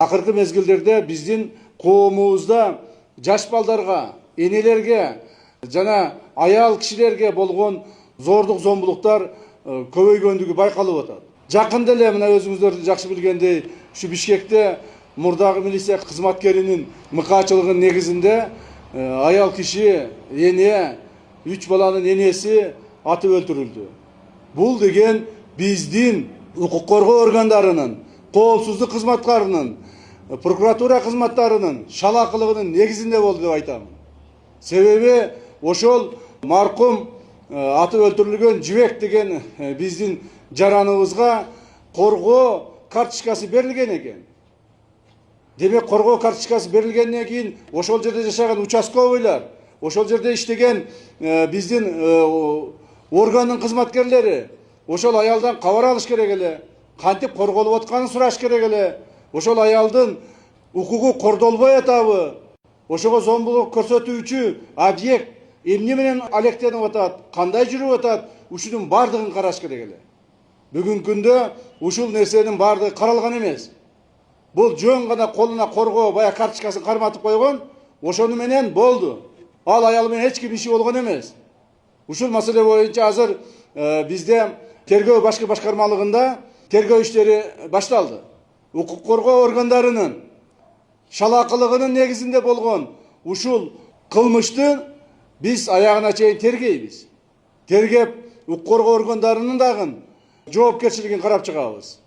Акыркы мезгилдерде биздин коомубузда жаш балдарга, энелерге жана аял кишилерге болгон зордук зомбулуктар көбөйгөндүгү байкалып атат. Жакында эле мына өзүңүздөр жакшы билгендей, ушу Бишкекте мурдагы милиция кызматкеринин мыкаачылыгынын негизинде аял киши, эне, 3 баланын энеси атып өлтүрүлдү. Бул деген биздин укук коргоо органдарынын, коопсуздук кызматкарынын, прокуратура кызматтарынын шалакылыгынын негизинде болду деп айтам. Себеби ошол маркум атып өлтүрүлгөн Жибек деген биздин жараныбызга коргоо карточкасы берилген экен. Демек коргоо карточкасы берилгенден кийин ошол жерде жашаган участковыйлар, ошол жерде иштеген биздин органдын кызматкерлери ошол аялдан кабар алыш керек эле, кантип корголуп атканын сураш керек эле, ошол аялдын укугу кордолбой атабы, ошого зомбулук көрсөтүүчү объект эмне менен алектенип атат, кандай жүрүп атат, ушунун бардыгын караш керек эле. Бүгүнкү күндө ушул нерсенин бардыгы каралган эмес. Бул жөн гана колуна коргоо бая карточкасын карматып койгон, ошону менен болду. Ал аял менен эч ким иши болгон эмес. Ушул маселе боюнча азыр бизде тергөө башкы башкармалыгында тергөө иштери башталды. Укук коргоо органдарынын шалакылыгынын негизинде болгон ушул кылмышты биз аягына чейин тергейбиз. Тергеп укук коргоо органдарынын дагы жоопкерчилигин карап чыгабыз.